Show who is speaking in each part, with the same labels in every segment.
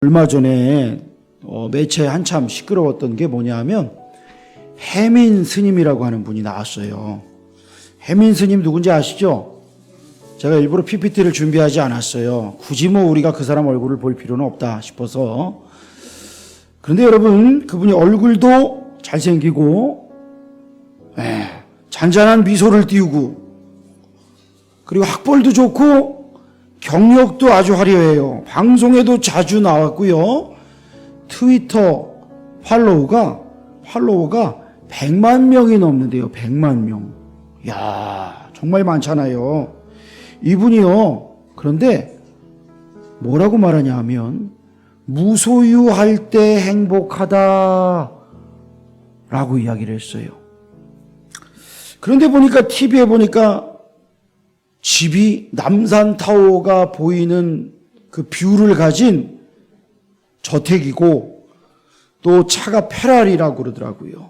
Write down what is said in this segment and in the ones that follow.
Speaker 1: 얼마 전에 매체에 한참 시끄러웠던 게 뭐냐면 해민 스님이라고 하는 분이 나왔어요. 해민 스님 누군지 아시죠? 제가 일부러 PPT를 준비하지 않았어요. 굳이 우리가 그 사람 얼굴을 볼 필요는 없다 싶어서. 그런데 여러분, 그분이 얼굴도 잘생기고 잔잔한 미소를 띄우고 그리고 학벌도 좋고 경력도 아주 화려해요. 방송에도 자주 나왔고요. 트위터 팔로워가 100만 명이 넘는데요. 100만 명. 이야, 정말 많잖아요. 이분이요. 그런데 뭐라고 말하냐 하면 무소유할 때 행복하다 라고 이야기를 했어요. 그런데 보니까 TV에 보니까 집이 남산타워가 보이는 그 뷰를 가진 저택이고 또 차가 페라리라고 그러더라고요.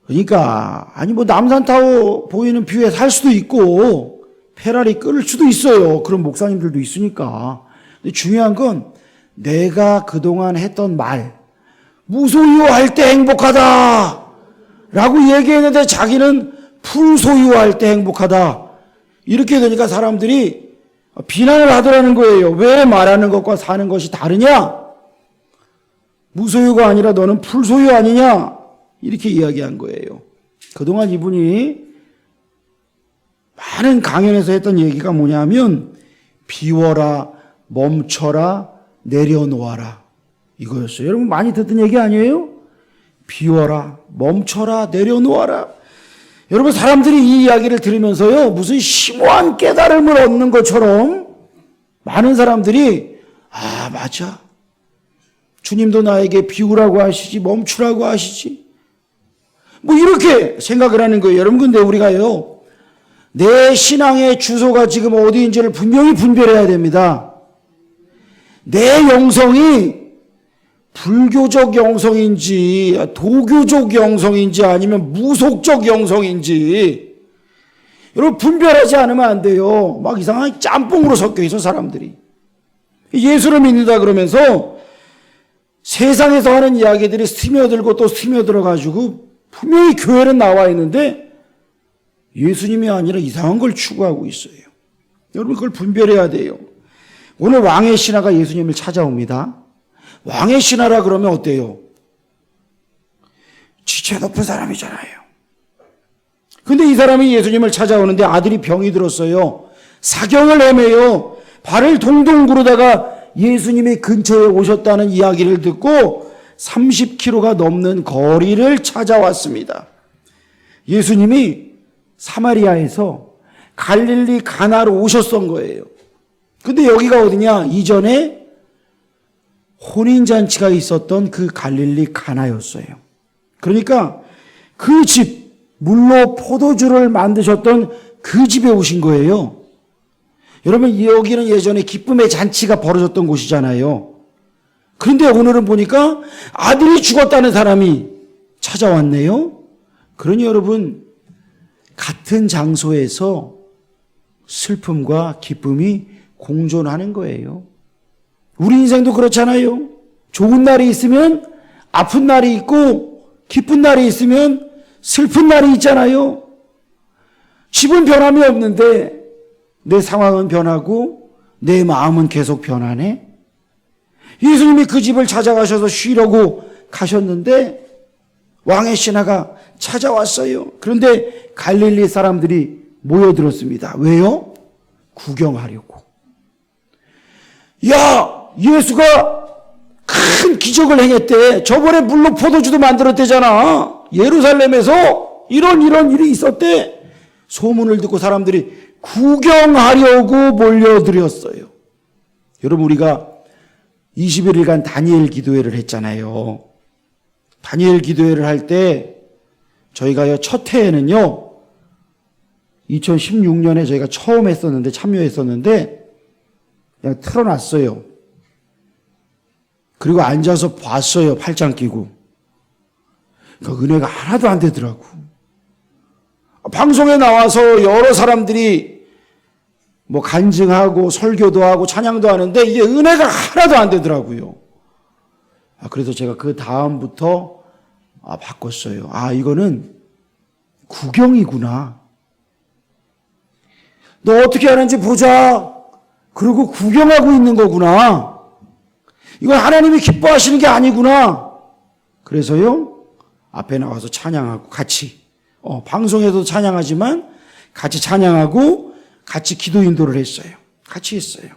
Speaker 1: 그러니까 남산타워 보이는 뷰에 살 수도 있고 페라리 끌 수도 있어요. 그런 목사님들도 있으니까. 근데 중요한 건 내가 그동안 했던 말, 무소유할 때 행복하다 라고 얘기했는데 자기는 풀소유할 때 행복하다. 이렇게 되니까 사람들이 비난을 하더라는 거예요. 왜 말하는 것과 사는 것이 다르냐? 무소유가 아니라 너는 풀소유 아니냐? 이렇게 이야기한 거예요. 그동안 이분이 많은 강연에서 했던 얘기가 뭐냐면 비워라, 멈춰라, 내려놓아라. 이거였어요. 여러분 많이 듣던 얘기 아니에요? 비워라, 멈춰라, 내려놓아라. 여러분 사람들이 이 이야기를 들으면서요 무슨 심오한 깨달음을 얻는 것처럼 많은 사람들이 맞아, 주님도 나에게 비우라고 하시지 멈추라고 하시지 이렇게 생각을 하는 거예요. 여러분 근데 우리가요 내 신앙의 주소가 지금 어디인지를 분명히 분별해야 됩니다. 내 영성이 불교적 영성인지 도교적 영성인지 아니면 무속적 영성인지 여러분 분별하지 않으면 안 돼요. 막 이상하게 짬뽕으로 섞여 있어 사람들이. 예수를 믿는다 그러면서 세상에서 하는 이야기들이 스며들고 또 스며들어 가지고 분명히 교회는 나와 있는데 예수님이 아니라 이상한 걸 추구하고 있어요. 여러분 그걸 분별해야 돼요. 오늘 왕의 신하가 예수님을 찾아옵니다. 왕의 신하라 그러면 어때요? 지체 높은 사람이잖아요. 근데 이 사람이 예수님을 찾아오는데 아들이 병이 들었어요. 사경을 헤매요. 발을 동동 구르다가 예수님이 근처에 오셨다는 이야기를 듣고 30km가 넘는 거리를 찾아왔습니다. 예수님이 사마리아에서 갈릴리 가나로 오셨던 거예요. 근데 여기가 어디냐? 이전에 혼인잔치가 있었던 그 갈릴리 가나였어요. 그러니까 그 집, 물로 포도주를 만드셨던 그 집에 오신 거예요. 여러분 여기는 예전에 기쁨의 잔치가 벌어졌던 곳이잖아요. 그런데 오늘은 보니까 아들이 죽었다는 사람이 찾아왔네요. 그러니 여러분 같은 장소에서 슬픔과 기쁨이 공존하는 거예요. 우리 인생도 그렇잖아요. 좋은 날이 있으면 아픈 날이 있고 기쁜 날이 있으면 슬픈 날이 있잖아요. 집은 변함이 없는데 내 상황은 변하고 내 마음은 계속 변하네. 예수님이 그 집을 찾아가셔서 쉬려고 가셨는데 왕의 신하가 찾아왔어요. 그런데 갈릴리 사람들이 모여들었습니다. 왜요? 구경하려고. 야, 예수가 큰 기적을 행했대. 저번에 물로 포도주도 만들었대잖아. 예루살렘에서 이런 일이 있었대. 소문을 듣고 사람들이 구경하려고 몰려들었어요. 여러분 우리가 21일간 다니엘 기도회를 했잖아요. 다니엘 기도회를 할 때 저희가요 첫 해에는요 2016년에 저희가 처음 했었는데 참여했었는데 그냥 틀어놨어요. 그리고 앉아서 봤어요. 팔짱 끼고. 그러니까 은혜가 하나도 안 되더라고. 방송에 나와서 여러 사람들이 뭐 간증하고 설교도 하고 찬양도 하는데 이게 은혜가 하나도 안 되더라고요. 그래서 제가 그 다음부터 바꿨어요. 이거는 구경이구나. 너 어떻게 하는지 보자. 그리고 구경하고 있는 거구나. 이건 하나님이 기뻐하시는 게 아니구나. 그래서요, 앞에 나와서 찬양하고 같이, 방송에도 찬양하지만 같이 찬양하고 같이 기도 인도를 했어요. 같이 했어요.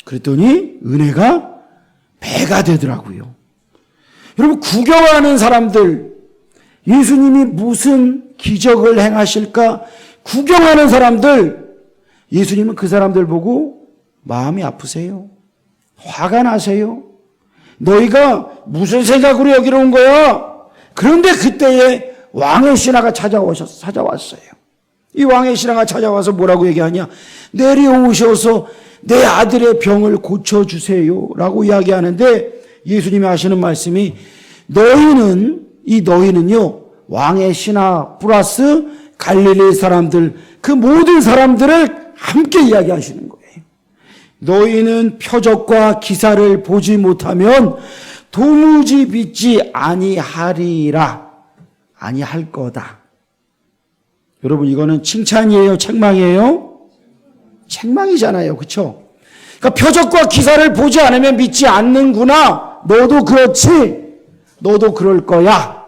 Speaker 1: 그랬더니 은혜가 배가 되더라고요. 여러분, 구경하는 사람들, 예수님이 무슨 기적을 행하실까 구경하는 사람들, 예수님은 그 사람들 보고 마음이 아프세요. 화가 나세요. 너희가 무슨 생각으로 여기로 온 거야? 그런데 그때에 왕의 신하가 찾아왔어요. 이 왕의 신하가 찾아와서 뭐라고 얘기하냐? 내려오셔서 내 아들의 병을 고쳐주세요 라고 이야기하는데, 예수님이 하시는 말씀이 너희는요 왕의 신하 플러스 갈릴리 사람들, 그 모든 사람들을 함께 이야기하시는 거예요. 너희는 표적과 기사를 보지 못하면 도무지 믿지 아니하리라. 아니할 거다. 여러분, 이거는 칭찬이에요, 책망이에요? 책망이잖아요, 그렇죠? 그러니까 표적과 기사를 보지 않으면 믿지 않는구나. 너도 그렇지. 너도 그럴 거야.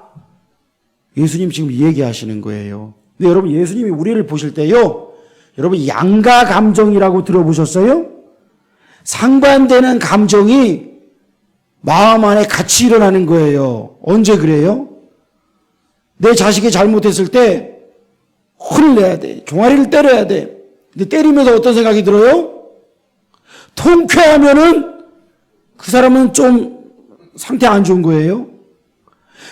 Speaker 1: 예수님 지금 이 얘기하시는 거예요. 근데 여러분, 예수님이 우리를 보실 때요, 여러분 양가 감정이라고 들어보셨어요? 상반되는 감정이 마음 안에 같이 일어나는 거예요. 언제 그래요? 내 자식이 잘못했을 때 혼을 내야 돼. 종아리를 때려야 돼. 근데 때리면서 어떤 생각이 들어요? 통쾌하면은 그 사람은 좀 상태 안 좋은 거예요.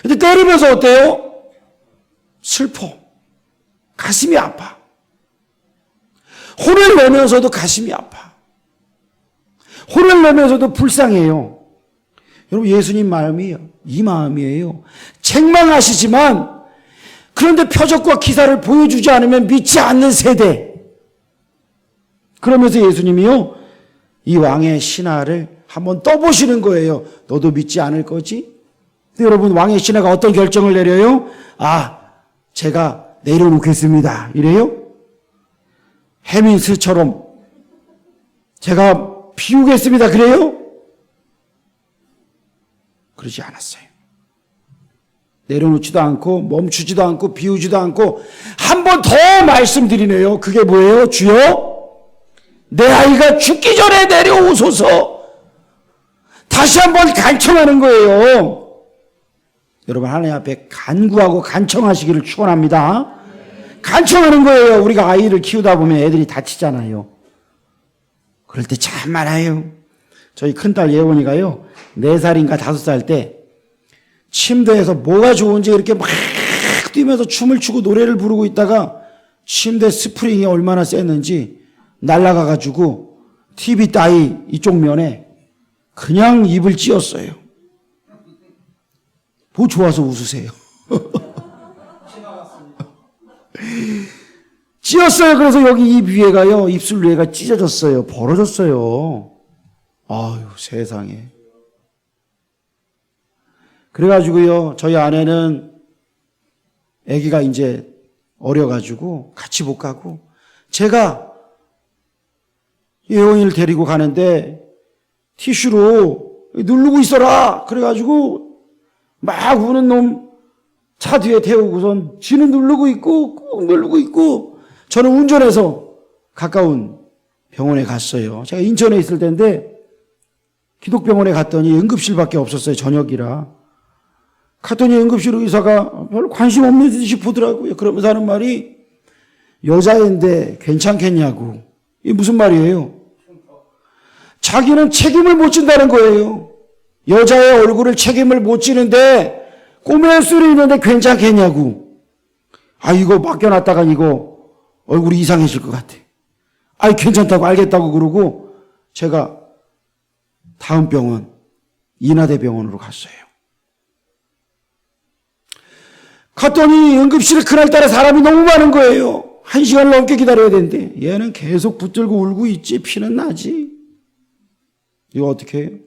Speaker 1: 근데 때리면서 어때요? 슬퍼. 가슴이 아파. 혼을 내면서도 가슴이 아파. 혼을 내면서도 불쌍해요. 여러분, 예수님 마음이 이 마음이에요. 책망하시지만 그런데 표적과 기사를 보여주지 않으면 믿지 않는 세대. 그러면서 예수님이요, 이 왕의 신하를 한번 떠보시는 거예요. 너도 믿지 않을 거지? 근데 여러분, 왕의 신하가 어떤 결정을 내려요? 제가 내려놓겠습니다. 이래요? 해민스처럼 제가 비우겠습니다. 그래요? 그러지 않았어요. 내려놓지도 않고 멈추지도 않고 비우지도 않고 한 번 더 말씀드리네요. 그게 뭐예요? 주여, 내 아이가 죽기 전에 내려오소서. 다시 한번 간청하는 거예요. 여러분, 하나님 앞에 간구하고 간청하시기를 축원합니다. 간청하는 거예요. 우리가 아이를 키우다 보면 애들이 다치잖아요. 그럴 때 참 많아요. 저희 큰딸 예원이가요, 4살인가 5살 때 침대에서 뭐가 좋은지 이렇게 막 뛰면서 춤을 추고 노래를 부르고 있다가 침대 스프링이 얼마나 셌는지 날아가가지고 TV 따위 이쪽 면에 그냥 입을 찧었어요. 뭐 좋아서 웃으세요. 찧었어요. 그래서 여기 입 위에가요, 입술 위에가 찢어졌어요. 벌어졌어요. 아유, 세상에. 그래가지고요, 저희 아내는 아기가 이제 어려가지고 같이 못 가고, 제가 예원이를 데리고 가는데 티슈로 누르고 있어라. 그래가지고 막 우는 놈 차 뒤에 태우고선 지는 누르고 있고 꾹 누르고 있고, 저는 운전해서 가까운 병원에 갔어요. 제가 인천에 있을 때인데 기독병원에 갔더니 응급실밖에 없었어요. 저녁이라. 갔더니 응급실 의사가 별로 관심 없는 듯이 보더라고요. 그러면서 하는 말이, 여자인데 괜찮겠냐고. 이게 무슨 말이에요? 자기는 책임을 못 진다는 거예요. 여자의 얼굴을 책임을 못 지는데 꼬매일 수는 있는데 괜찮겠냐고. 이거 맡겨놨다가 이거 얼굴이 이상해질 것 같아. 괜찮다고 알겠다고 그러고 제가 다음 병원 인하대병원으로 갔어요. 갔더니 응급실에 그날따라 사람이 너무 많은 거예요. 1시간 넘게 기다려야 되는데 얘는 계속 붙들고 울고 있지. 피는 나지. 이거 어떻게 해요?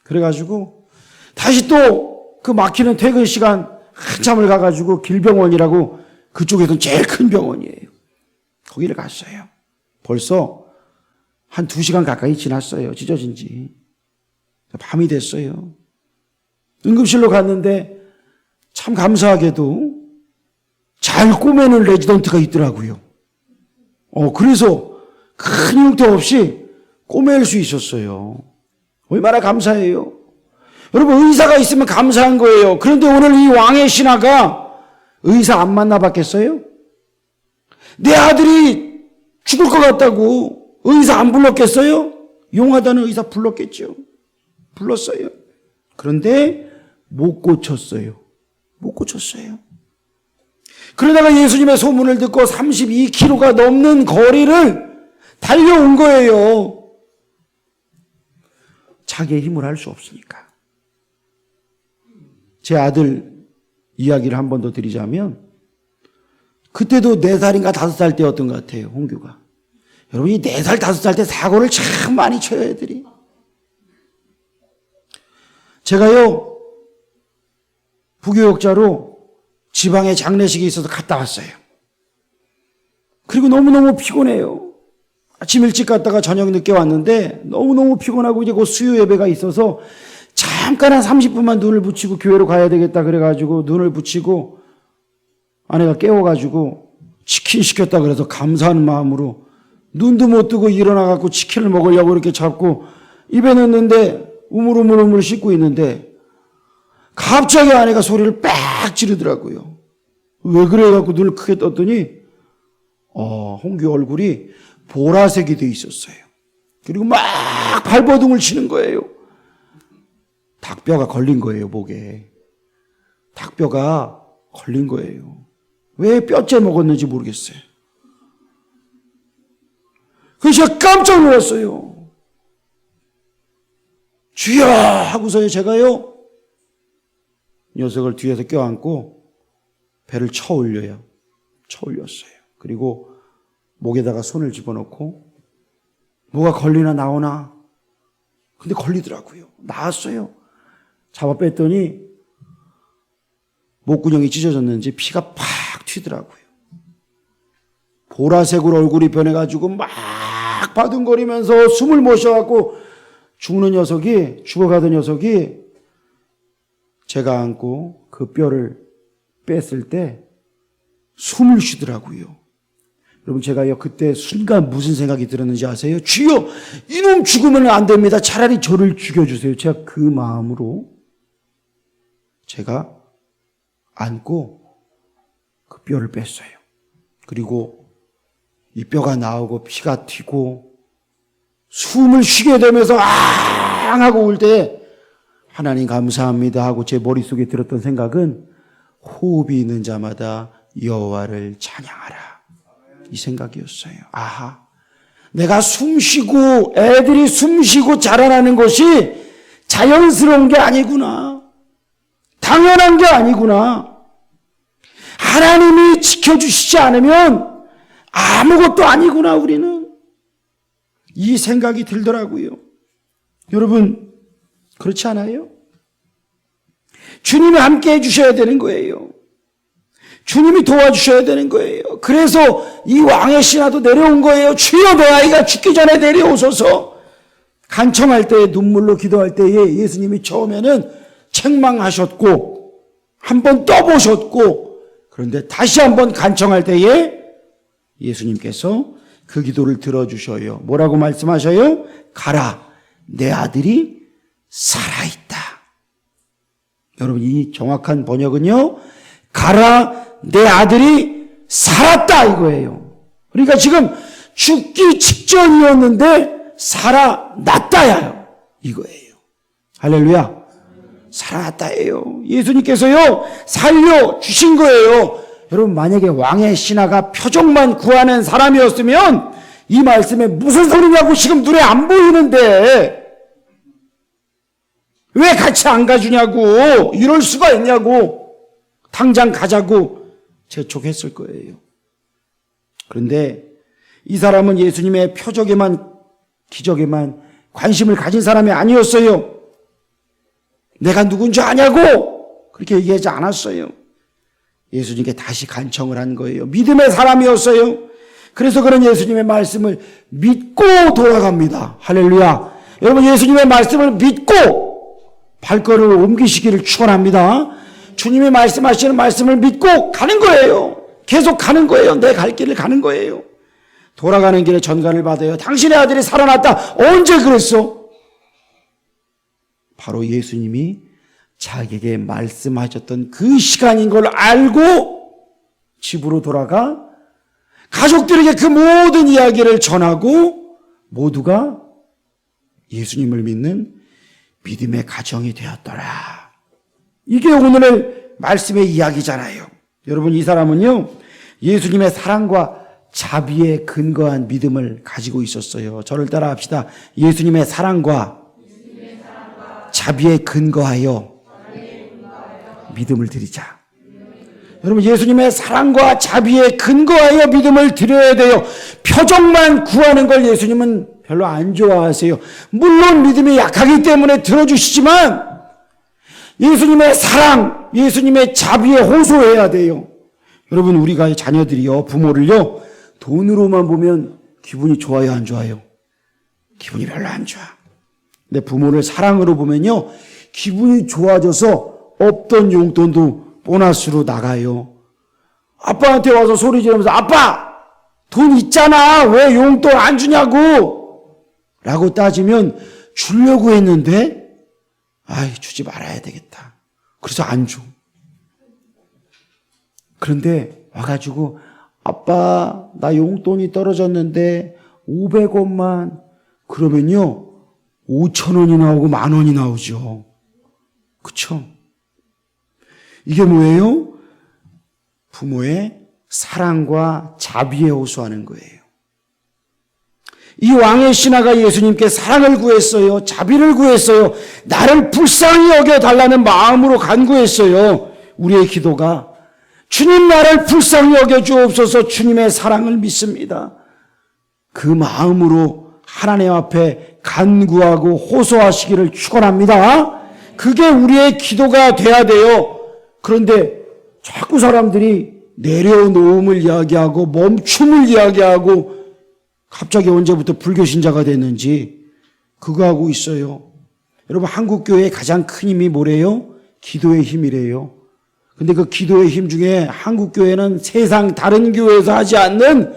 Speaker 1: 그래가지고 다시 또 그 막히는 퇴근 시간 한참을 가가지고 길병원이라고 그쪽에서는 제일 큰 병원이에요. 거기를 갔어요. 벌써 한 2시간 가까이 지났어요. 찢어진 지. 밤이 됐어요. 응급실로 갔는데 참 감사하게도 잘 꼬매는 레지던트가 있더라고요. 그래서 큰 흉터 없이 꼬맬 수 있었어요. 얼마나 감사해요. 여러분, 의사가 있으면 감사한 거예요. 그런데 오늘 이 왕의 신하가 의사 안 만나봤겠어요? 내 아들이 죽을 것 같다고 의사 안 불렀겠어요? 용하다는 의사 불렀겠죠. 불렀어요. 그런데 못 고쳤어요. 못 고쳤어요. 그러다가 예수님의 소문을 듣고 32km가 넘는 거리를 달려온 거예요. 자기의 힘을 할 수 없으니까. 제 아들 이야기를 한 번 더 드리자면 그때도 4살인가 5살 때였던 것 같아요. 홍규가. 여러분이 4살 5살 때 사고를 참 많이 쳐요. 애들이. 제가요 부교육자로 지방에 장례식이 있어서 갔다 왔어요. 그리고 너무너무 피곤해요. 아침 일찍 갔다가 저녁 늦게 왔는데 너무너무 피곤하고 이제 곧 수요 예배가 있어서 잠깐 한 30분만 눈을 붙이고 교회로 가야 되겠다 그래가지고 눈을 붙이고 아내가 깨워가지고 치킨 시켰다 그래서 감사하는 마음으로 눈도 못 뜨고 일어나갖고 치킨을 먹으려고 이렇게 잡고 입에 넣는데 우물우물 씻고 있는데 갑자기 아내가 소리를 빽 지르더라고요. 왜 그래 갖고 눈을 크게 떴더니 홍규 얼굴이 보라색이 돼 있었어요. 그리고 막 발버둥을 치는 거예요. 닭뼈가 걸린 거예요, 목에. 닭뼈가 걸린 거예요. 왜 뼈째 먹었는지 모르겠어요. 그래서 제가 깜짝 놀랐어요. 주여! 하고서 제가요, 녀석을 뒤에서 껴안고 배를 쳐 올렸어요. 그리고 목에다가 손을 집어넣고 뭐가 걸리나 나오나. 근데 걸리더라고요. 나왔어요. 잡아 뺐더니 목구멍이 찢어졌는지 피가 팍 튀더라고요. 보라색으로 얼굴이 변해가지고 막 바둥거리면서 숨을 못 쉬어갖고 죽어가던 녀석이 제가 안고 그 뼈를 뺐을 때 숨을 쉬더라고요. 여러분, 제가요 그때 순간 무슨 생각이 들었는지 아세요? 주여, 이놈 죽으면 안 됩니다. 차라리 저를 죽여주세요. 제가 그 마음으로 제가 안고 그 뼈를 뺐어요. 그리고 이 뼈가 나오고 피가 튀고 숨을 쉬게 되면서 앙 하고 울 때 하나님 감사합니다 하고 제 머릿속에 들었던 생각은 호흡이 있는 자마다 여호와를 찬양하라. 이 생각이었어요. 아하, 내가 숨쉬고 애들이 숨쉬고 자라나는 것이 자연스러운 게 아니구나. 당연한 게 아니구나. 하나님이 지켜주시지 않으면 아무것도 아니구나, 우리는. 이 생각이 들더라고요. 여러분, 그렇지 않아요? 주님이 함께 해주셔야 되는 거예요. 주님이 도와주셔야 되는 거예요. 그래서 이 왕의 신하도 내려온 거예요. 주여, 내 아이가 죽기 전에 내려오소서. 간청할 때, 눈물로 기도할 때에 예수님이 처음에는 책망하셨고 한번 떠보셨고, 그런데 다시 한번 간청할 때에 예수님께서 그 기도를 들어주셔요. 뭐라고 말씀하셔요? 가라, 내 아들이 살아있다. 여러분, 이 정확한 번역은요, 가라, 내 아들이 살았다 이거예요. 그러니까 지금 죽기 직전이었는데 살아났다야 이거예요. 할렐루야. 살아났다예요. 예수님께서요 살려주신 거예요. 여러분, 만약에 왕의 신하가 표적만 구하는 사람이었으면 이 말씀에 무슨 소리냐고 지금 눈에 안 보이는데 왜 같이 안 가주냐고, 이럴 수가 있냐고, 당장 가자고 재촉했을 거예요. 그런데 이 사람은 예수님의 표적에만, 기적에만 관심을 가진 사람이 아니었어요. 내가 누군지 아냐고 그렇게 얘기하지 않았어요. 예수님께 다시 간청을 한 거예요. 믿음의 사람이었어요. 그래서 그런 예수님의 말씀을 믿고 돌아갑니다. 할렐루야. 여러분, 예수님의 말씀을 믿고 발걸음을 옮기시기를 축원합니다. 주님이 말씀하시는 말씀을 믿고 가는 거예요. 계속 가는 거예요. 내 갈 길을 가는 거예요. 돌아가는 길에 전가를 받아요. 당신의 아들이 살아났다. 언제 그랬어? 바로 예수님이 자기에게 말씀하셨던 그 시간인 걸 알고 집으로 돌아가 가족들에게 그 모든 이야기를 전하고 모두가 예수님을 믿는 믿음의 가정이 되었더라. 이게 오늘의 말씀의 이야기잖아요. 여러분, 이 사람은요, 예수님의 사랑과 자비에 근거한 믿음을 가지고 있었어요. 저를 따라 합시다. 예수님의 사랑과 자비에 근거하여 믿음을 드리자. 여러분, 예수님의 사랑과 자비에 근거하여 믿음을 드려야 돼요. 표적만 구하는 걸 예수님은 별로 안 좋아하세요. 물론 믿음이 약하기 때문에 들어주시지만 예수님의 사랑, 예수님의 자비에 호소해야 돼요. 여러분, 우리가 자녀들이요, 부모를요, 돈으로만 보면 기분이 좋아요, 안 좋아요? 기분이 별로 안 좋아. 근데 부모를 사랑으로 보면요, 기분이 좋아져서 없던 용돈도 보너스로 나가요. 아빠한테 와서 소리 지르면서 아빠! 돈 있잖아! 왜 용돈 안 주냐고! 라고 따지면 주려고 했는데 아이, 주지 말아야 되겠다. 그래서 안 줘. 그런데 와가지고 아빠, 나 용돈이 떨어졌는데 500원만. 그러면요 5,000원이 나오고 10,000원이 나오죠. 그쵸? 이게 뭐예요? 부모의 사랑과 자비에 호소하는 거예요. 이 왕의 신하가 예수님께 사랑을 구했어요. 자비를 구했어요. 나를 불쌍히 여겨달라는 마음으로 간구했어요. 우리의 기도가 주님, 나를 불쌍히 여겨주옵소서. 주님의 사랑을 믿습니다. 그 마음으로 하나님 앞에 간구하고 호소하시기를 축원합니다. 그게 우리의 기도가 돼야 돼요. 그런데 자꾸 사람들이 내려놓음을 이야기하고 멈춤을 이야기하고 갑자기 언제부터 불교신자가 됐는지 그거 하고 있어요. 여러분, 한국교회의 가장 큰 힘이 뭐래요? 기도의 힘이래요. 근데 그 기도의 힘 중에 한국교회는 세상 다른 교회에서 하지 않는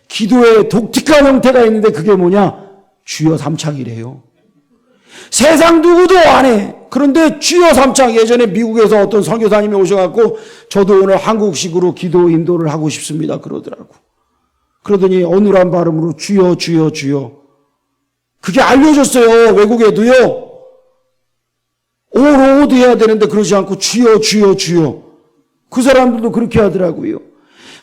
Speaker 1: 기도의 독특한 형태가 있는데 그게 뭐냐? 주여 삼창이래요. 세상 누구도 안 해. 그런데 주여 삼창, 예전에 미국에서 어떤 선교사님이 오셔갖고 저도 오늘 한국식으로 기도 인도를 하고 싶습니다 그러더라고. 그러더니 어눌한 발음으로 주여 주여 주여. 그게 알려졌어요. 외국에도요. 오로드 해야 되는데 그러지 않고 주여 주여 주여. 그 사람들도 그렇게 하더라고요.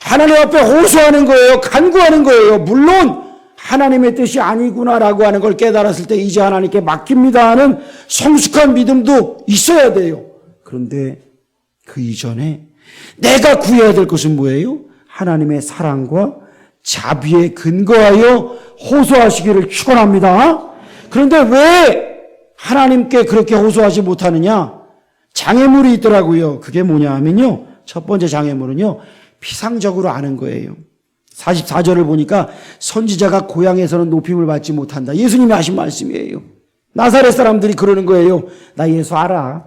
Speaker 1: 하나님 앞에 호소하는 거예요. 간구하는 거예요. 물론 하나님의 뜻이 아니구나라고 하는 걸 깨달았을 때 이제 하나님께 맡깁니다 하는 성숙한 믿음도 있어야 돼요. 그런데 그 이전에 내가 구해야 될 것은 뭐예요? 하나님의 사랑과 자비에 근거하여 호소하시기를 축원합니다. 그런데 왜 하나님께 그렇게 호소하지 못하느냐? 장애물이 있더라고요. 그게 뭐냐 하면요, 첫 번째 장애물은요, 피상적으로 아는 거예요. 44절을 보니까 선지자가 고향에서는 높임을 받지 못한다. 예수님이 하신 말씀이에요. 나사렛 사람들이 그러는 거예요. 나 예수 알아.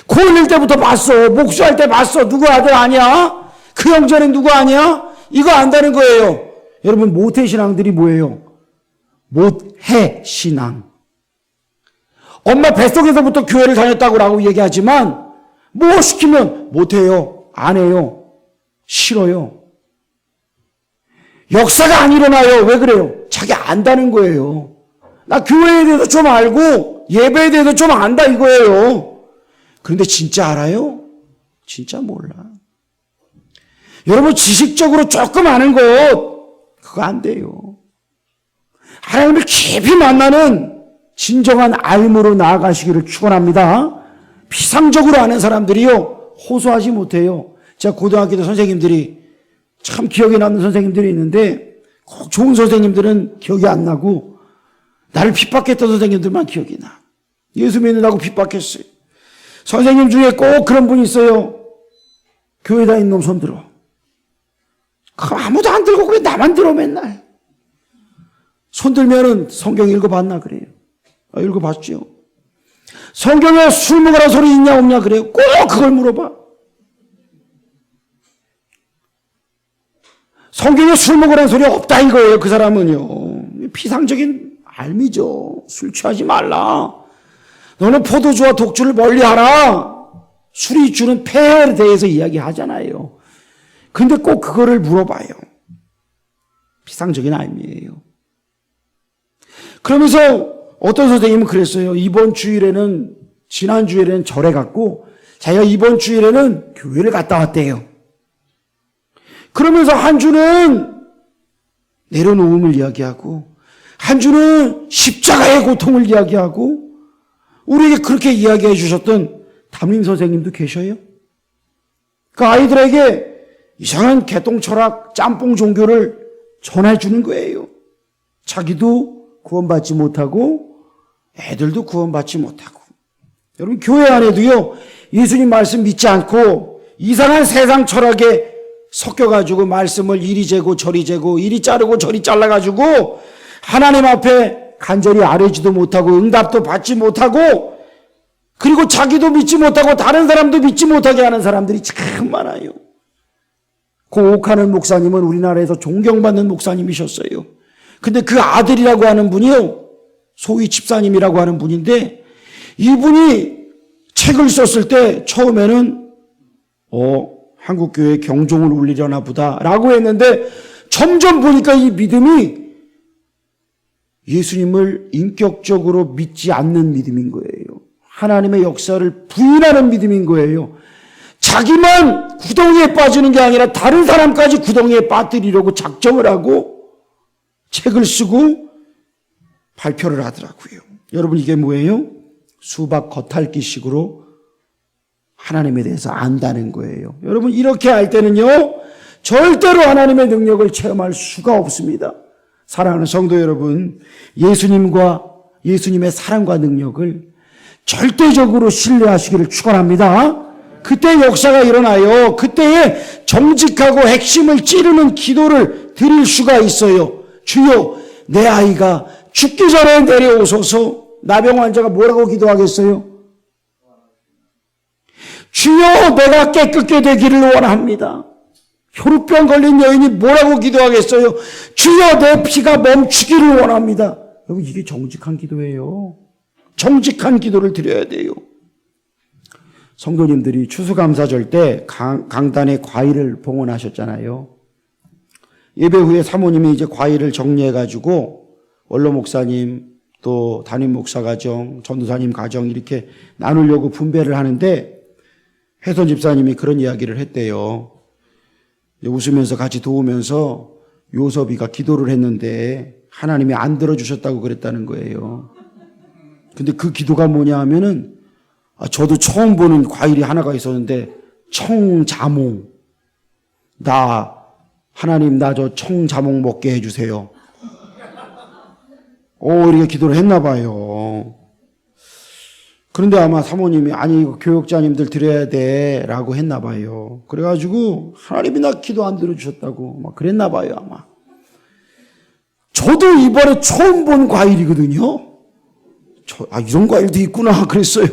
Speaker 1: 코 흘릴 때부터 봤어. 목수할 때 봤어. 누구 아들 아니야? 그 형제는 누구 아니야? 이거 안다는 거예요. 여러분, 모태신앙들이 뭐예요? 모해신앙. 엄마 뱃속에서부터 교회를 다녔다고 얘기하지만 뭐 시키면 못해요. 안 해요. 싫어요. 역사가 안 일어나요. 왜 그래요? 자기 안다는 거예요. 나 교회에 대해서 좀 알고 예배에 대해서 좀 안다 이거예요. 그런데 진짜 알아요? 진짜 몰라. 여러분, 지식적으로 조금 아는 것 그거 안 돼요. 하나님을 깊이 만나는 진정한 알므로 나아가시기를 축원합니다. 피상적으로 아는 사람들이요 호소하지 못해요. 제가 고등학교 때 선생님들이 참 기억에 남는 선생님들이 있는데 꼭 좋은 선생님들은 기억이 안 나고 나를 핍박했던 선생님들만 기억이 나. 예수 믿는다고 핍박했어요. 선생님 중에 꼭 그런 분이 있어요. 교회 다니는 놈 손 들어. 그럼 아무도 안 들고 왜 나만 들어 맨날. 손 들면은 성경 읽어봤나 그래요. 읽어봤죠. 성경에 술 먹으라는 소리 있냐 없냐 그래요. 꼭 그걸 물어봐. 성경에 술 먹으라는 소리 없다 이거예요. 그 사람은요. 피상적인 알미죠. 술 취하지 말라. 너는 포도주와 독주를 멀리하라. 술이 주는 폐해에 대해서 이야기하잖아요. 근데 꼭 그거를 물어봐요. 피상적인 알미예요. 그러면서 어떤 선생님은 그랬어요. 이번 주일에는 지난 주일에는 절에 갔고 자기가 이번 주일에는 교회를 갔다 왔대요. 그러면서 한 주는 내려놓음을 이야기하고 한 주는 십자가의 고통을 이야기하고 우리에게 그렇게 이야기해 주셨던 담임 선생님도 계셔요. 그 아이들에게 이상한 개똥 철학 짬뽕 종교를 전해주는 거예요. 자기도 구원받지 못하고 애들도 구원받지 못하고. 여러분 교회 안에도요 예수님 말씀 믿지 않고 이상한 세상 철학에 섞여가지고 말씀을 이리 재고 저리 재고 이리 자르고 저리 잘라가지고 하나님 앞에 간절히 아뢰지도 못하고 응답도 받지 못하고 그리고 자기도 믿지 못하고 다른 사람도 믿지 못하게 하는 사람들이 참 많아요. 그 옥하는 목사님은 우리나라에서 존경받는 목사님이셨어요. 근데 그 아들이라고 하는 분이요 소위 집사님이라고 하는 분인데 이분이 책을 썼을 때 처음에는 한국교회 경종을 울리려나 보다 라고 했는데 점점 보니까 이 믿음이 예수님을 인격적으로 믿지 않는 믿음인 거예요. 하나님의 역사를 부인하는 믿음인 거예요. 자기만 구덩이에 빠지는 게 아니라 다른 사람까지 구덩이에 빠뜨리려고 작정을 하고 책을 쓰고 발표를 하더라고요. 여러분 이게 뭐예요? 수박 겉핥기식으로 하나님에 대해서 안다는 거예요. 여러분 이렇게 할 때는요 절대로 하나님의 능력을 체험할 수가 없습니다. 사랑하는 성도 여러분, 예수님의 사랑과 능력을 절대적으로 신뢰하시기를 축원합니다. 그때 역사가 일어나요. 그때에 정직하고 핵심을 찌르는 기도를 드릴 수가 있어요. 주여 내 아이가 죽기 전에 내려오소서. 나병 환자가 뭐라고 기도하겠어요? 주여 내가 깨끗게 되기를 원합니다. 혈우병 걸린 여인이 뭐라고 기도하겠어요? 주여 내 피가 멈추기를 원합니다. 여러분 이게 정직한 기도예요. 정직한 기도를 드려야 돼요. 성도님들이 추수감사절 때 강단에 과일을 봉헌하셨잖아요. 예배 후에 사모님이 이제 과일을 정리해가지고 원로 목사님 또 담임 목사 가정, 전도사님 가정 이렇게 나누려고 분배를 하는데 혜선 집사님이 그런 이야기를 했대요. 웃으면서 같이 도우면서 요섭이가 기도를 했는데 하나님이 안 들어주셨다고 그랬다는 거예요. 근데 그 기도가 뭐냐 하면은 저도 처음 보는 과일이 하나가 있었는데 청자몽. 하나님 나 저 청자몽 먹게 해주세요. 이렇게 기도를 했나 봐요. 그런데 아마 사모님이 아니 이거 교육자님들 드려야 돼 라고 했나 봐요. 그래가지고 하나님이 나 기도 안 들어주셨다고 막 그랬나 봐요 아마. 저도 이번에 처음 본 과일이거든요. 이런 과일도 있구나 그랬어요.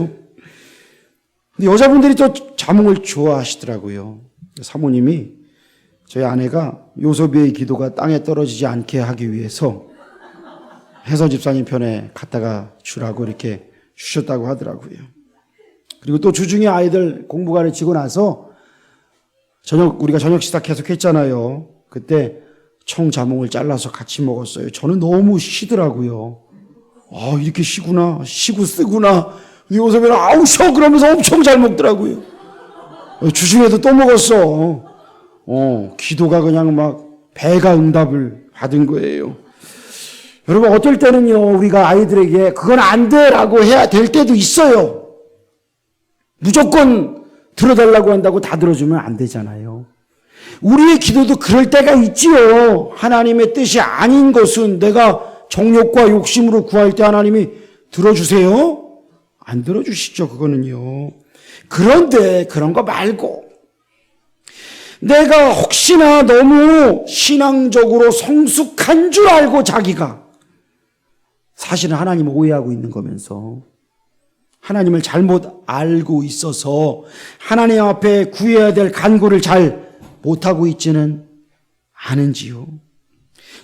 Speaker 1: 근데 여자분들이 또 자몽을 좋아하시더라고요. 사모님이 저희 아내가 요소비의 기도가 땅에 떨어지지 않게 하기 위해서 혜선 집사님 편에 갖다가 주라고 이렇게 주셨다고 하더라고요. 그리고 또 주중에 아이들 공부 가르치고 나서 우리가 저녁 식사 계속 했잖아요. 그때 청자몽을 잘라서 같이 먹었어요. 저는 너무 시더라고요. 이렇게 시구나, 시고 쓰구나. 근데 요새는 아우 셔 그러면서 엄청 잘 먹더라고요. 주중에도 또 먹었어. 기도가 그냥 막 배가 응답을 받은 거예요. 여러분 어떨 때는요 우리가 아이들에게 그건 안 돼라고 해야 될 때도 있어요. 무조건 들어달라고 한다고 다 들어주면 안 되잖아요. 우리의 기도도 그럴 때가 있지요. 하나님의 뜻이 아닌 것은 내가 정욕과 욕심으로 구할 때 하나님이 들어주세요? 안 들어주시죠, 그거는요. 그런데 그런 거 말고 내가 혹시나 너무 신앙적으로 성숙한 줄 알고 자기가 사실은 하나님을 오해하고 있는 거면서 하나님을 잘못 알고 있어서 하나님 앞에 구해야 될 간구를 잘 못하고 있지는 않은지요.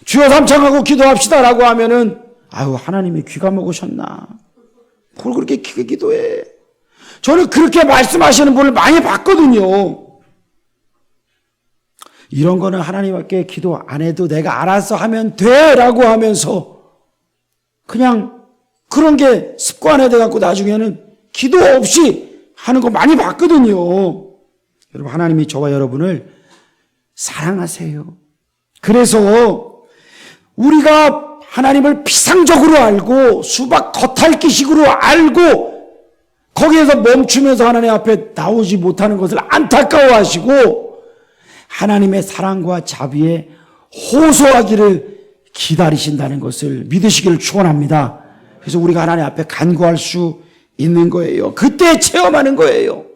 Speaker 1: 주여 삼창하고 기도합시다라고 하면은 아유 하나님이 귀가 먹으셨나? 뭘 그렇게 크게 기도해? 저는 그렇게 말씀하시는 분을 많이 봤거든요. 이런 거는 하나님께 기도 안 해도 내가 알아서 하면 돼라고 하면서 그냥 그런 게 습관화돼 갖고 나중에는 기도 없이 하는 거 많이 봤거든요. 여러분 하나님이 저와 여러분을 사랑하세요. 그래서 우리가 하나님을 피상적으로 알고 수박 겉핥기식으로 알고 거기에서 멈추면서 하나님 앞에 나오지 못하는 것을 안타까워하시고 하나님의 사랑과 자비에 호소하기를 기다리신다는 것을 믿으시기를 축원합니다. 그래서 우리가 하나님 앞에 간구할 수 있는 거예요. 그때 체험하는 거예요.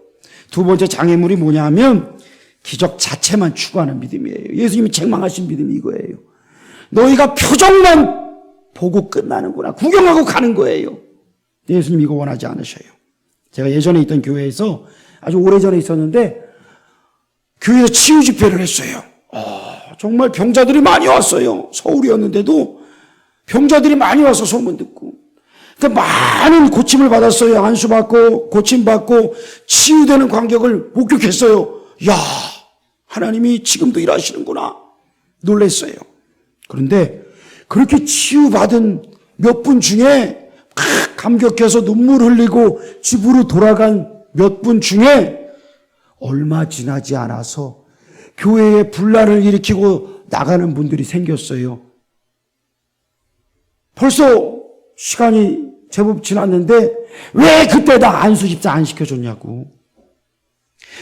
Speaker 1: 두 번째 장애물이 뭐냐면 기적 자체만 추구하는 믿음이에요. 예수님이 책망하신 믿음이 이거예요. 너희가 표정만 보고 끝나는구나. 구경하고 가는 거예요. 예수님 이거 원하지 않으셔요. 제가 예전에 있던 교회에서 아주 오래전에 있었는데 교회에서 치유 집회를 했어요. 정말 병자들이 많이 왔어요. 서울이었는데도 병자들이 많이 와서 소문 듣고. 그러니까 많은 고침을 받았어요. 안수받고 고침받고 치유되는 광경을 목격했어요. 야, 하나님이 지금도 일하시는구나. 놀랐어요. 그런데 그렇게 치유받은 몇 분 중에 막 감격해서 눈물 흘리고 집으로 돌아간 몇 분 중에 얼마 지나지 않아서 교회에 분란을 일으키고 나가는 분들이 생겼어요. 벌써 시간이 제법 지났는데 왜 그때 나 안수집사 안 시켜줬냐고.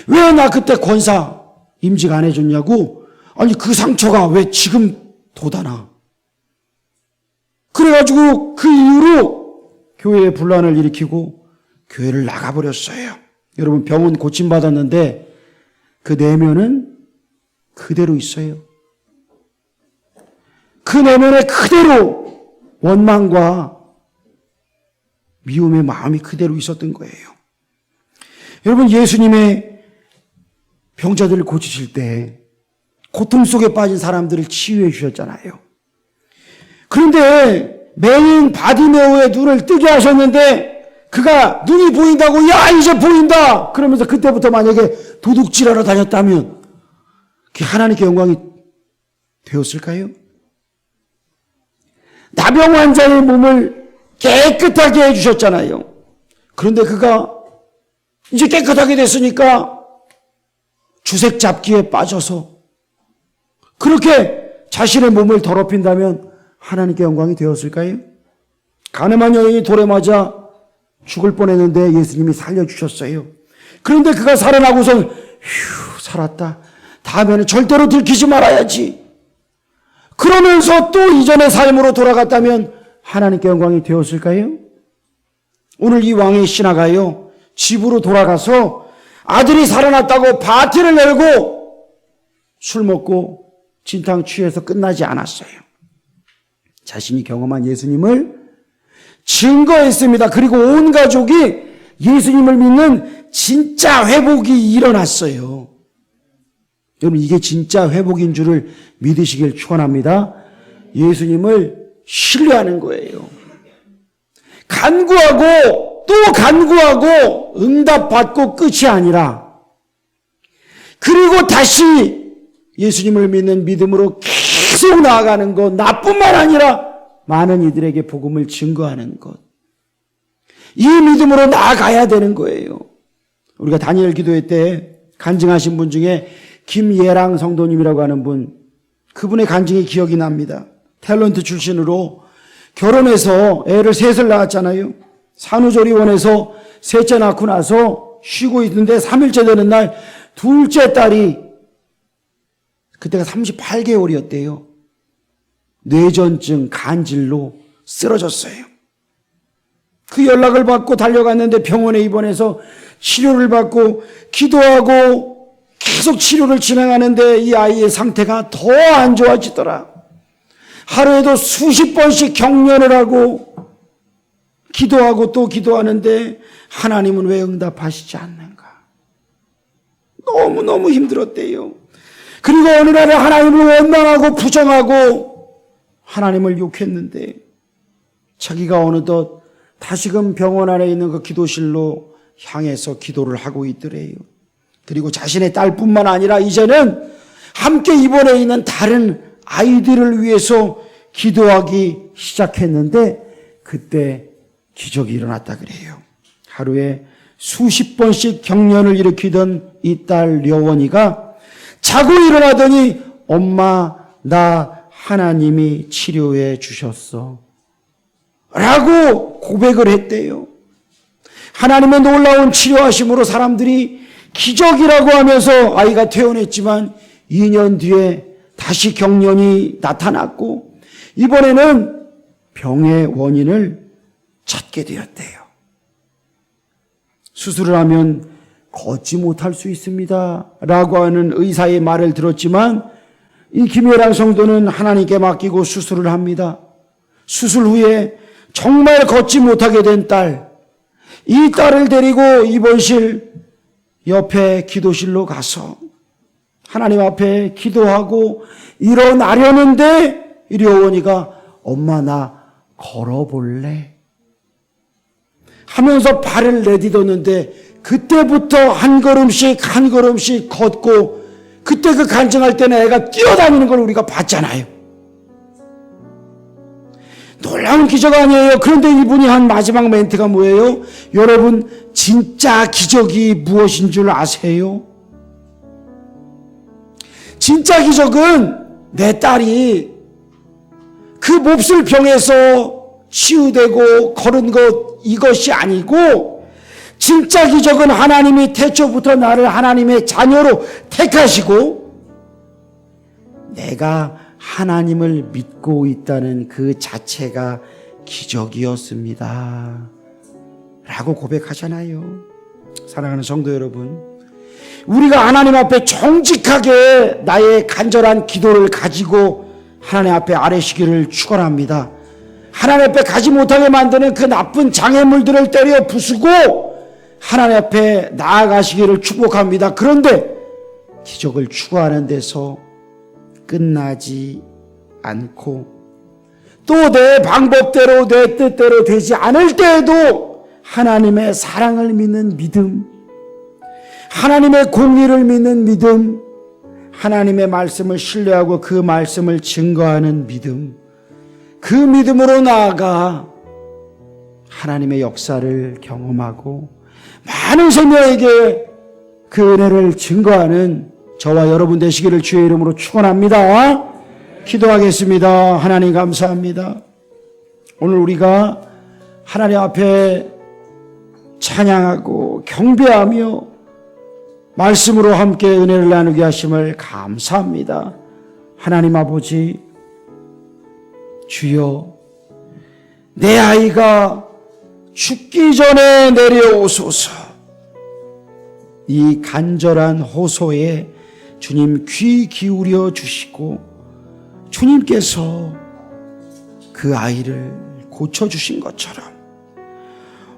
Speaker 1: 왜 나 그때 권사 임직 안 해줬냐고. 아니 그 상처가 왜 지금 돋아나. 그래가지고 그 이후로 교회에 분란을 일으키고 교회를 나가버렸어요. 여러분 병은 고침받았는데 그 내면은 그대로 있어요. 그 내면에 그대로 원망과 미움의 마음이 그대로 있었던 거예요. 여러분 예수님의 병자들을 고치실 때 고통 속에 빠진 사람들을 치유해 주셨잖아요. 그런데 맹인 바디메오의 눈을 뜨게 하셨는데 그가 눈이 보인다고 야 이제 보인다 그러면서 그때부터 만약에 도둑질하러 다녔다면 그게 하나님께 영광이 되었을까요? 나병 환자의 몸을 깨끗하게 해주셨잖아요. 그런데 그가 이제 깨끗하게 됐으니까 주색 잡기에 빠져서 그렇게 자신의 몸을 더럽힌다면 하나님께 영광이 되었을까요? 가늠한 여인이 돌에 맞아 죽을 뻔했는데 예수님이 살려주셨어요. 그런데 그가 살아나고선 휴 살았다. 다음에는 절대로 들키지 말아야지. 그러면서 또 이전의 삶으로 돌아갔다면 하나님께 영광이 되었을까요? 오늘 이 왕의 신하가요 집으로 돌아가서 아들이 살아났다고 파티를 열고 술 먹고 진탕 취해서 끝나지 않았어요. 자신이 경험한 예수님을 증거했습니다. 그리고 온 가족이 예수님을 믿는 진짜 회복이 일어났어요. 여러분 이게 진짜 회복인 줄을 믿으시길 축원합니다. 예수님을 신뢰하는 거예요. 간구하고 또 간구하고 응답받고 끝이 아니라 그리고 다시 예수님을 믿는 믿음으로 계속 나아가는 것, 나뿐만 아니라 많은 이들에게 복음을 증거하는 것. 이 믿음으로 나아가야 되는 거예요. 우리가 다니엘 기도회 때 간증하신 분 중에 김예랑 성도님이라고 하는 분, 그분의 간증이 기억이 납니다. 탤런트 출신으로 결혼해서 애를 셋을 낳았잖아요. 산후조리원에서 셋째 낳고 나서 쉬고 있는데 3일째 되는 날 둘째 딸이 그때가 38개월이었대요. 뇌전증 간질로 쓰러졌어요. 그 연락을 받고 달려갔는데 병원에 입원해서 치료를 받고 기도하고 계속 치료를 진행하는데 이 아이의 상태가 더 안 좋아지더라. 하루에도 수십 번씩 경련을 하고 기도하고 또 기도하는데 하나님은 왜 응답하시지 않는가? 너무너무 힘들었대요. 그리고 어느 날에 하나님을 원망하고 부정하고 하나님을 욕했는데 자기가 어느덧 다시금 병원 안에 있는 그 기도실로 향해서 기도를 하고 있더래요. 그리고 자신의 딸뿐만 아니라 이제는 함께 입원해 있는 다른 아이들을 위해서 기도하기 시작했는데 그때 기적이 일어났다 그래요. 하루에 수십 번씩 경련을 일으키던 이 딸 려원이가 자고 일어나더니 엄마 나 하나님이 치료해 주셨어 라고 고백을 했대요. 하나님의 놀라운 치료하심으로 사람들이 기적이라고 하면서 아이가 퇴원했지만 2년 뒤에 다시 경련이 나타났고 이번에는 병의 원인을 찾게 되었대요. 수술을 하면 걷지 못할 수 있습니다 라고 하는 의사의 말을 들었지만 이 김혜랑 성도는 하나님께 맡기고 수술을 합니다. 수술 후에 정말 걷지 못하게 된 딸, 이 딸을 데리고 입원실 옆에 기도실로 가서 하나님 앞에 기도하고 일어나려는데 이 려원이가 엄마 나 걸어볼래? 하면서 발을 내딛었는데 그때부터 한 걸음씩 한 걸음씩 걷고 그때 그 간증할 때는 애가 뛰어다니는 걸 우리가 봤잖아요. 놀라운 기적 아니에요. 그런데 이분이 한 마지막 멘트가 뭐예요? 여러분 진짜 기적이 무엇인 줄 아세요? 진짜 기적은 내 딸이 그 몹쓸 병에서 치유되고 걸은 것 이것이 아니고 진짜 기적은 하나님이 태초부터 나를 하나님의 자녀로 택하시고 내가 하나님을 믿고 있다는 그 자체가 기적이었습니다 라고 고백하잖아요. 사랑하는 성도 여러분, 우리가 하나님 앞에 정직하게 나의 간절한 기도를 가지고 하나님 앞에 아뢰시기를 축원합니다. 하나님 앞에 가지 못하게 만드는 그 나쁜 장애물들을 때려 부수고 하나님 앞에 나아가시기를 축복합니다. 그런데 기적을 추구하는 데서 끝나지 않고 또 내 방법대로 내 뜻대로 되지 않을 때에도 하나님의 사랑을 믿는 믿음, 하나님의 공의를 믿는 믿음, 하나님의 말씀을 신뢰하고 그 말씀을 증거하는 믿음, 그 믿음으로 나아가 하나님의 역사를 경험하고 많은 생명에게 그 은혜를 증거하는 저와 여러분 되시기를 주의 이름으로 축원합니다. 기도하겠습니다. 하나님 감사합니다. 오늘 우리가 하나님 앞에 찬양하고 경배하며 말씀으로 함께 은혜를 나누게 하심을 감사합니다. 하나님 아버지, 주여 내 아이가 죽기 전에 내려오소서. 이 간절한 호소에 주님 귀 기울여 주시고 주님께서 그 아이를 고쳐주신 것처럼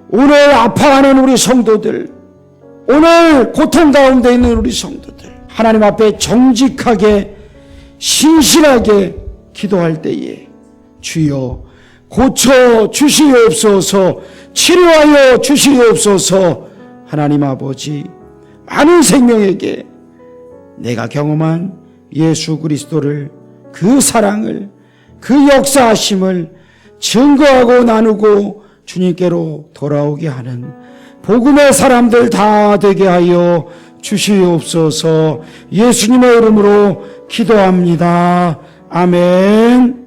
Speaker 1: 오늘 아파하는 우리 성도들, 오늘 고통 가운데 있는 우리 성도들 하나님 앞에 정직하게 신실하게 기도할 때에 주여 고쳐 주시옵소서, 치료하여 주시옵소서. 하나님 아버지, 많은 생명에게 내가 경험한 예수 그리스도를, 그 사랑을, 그 역사하심을 증거하고 나누고 주님께로 돌아오게 하는 복음의 사람들 다 되게 하여 주시옵소서. 예수님의 이름으로 기도합니다. 아멘.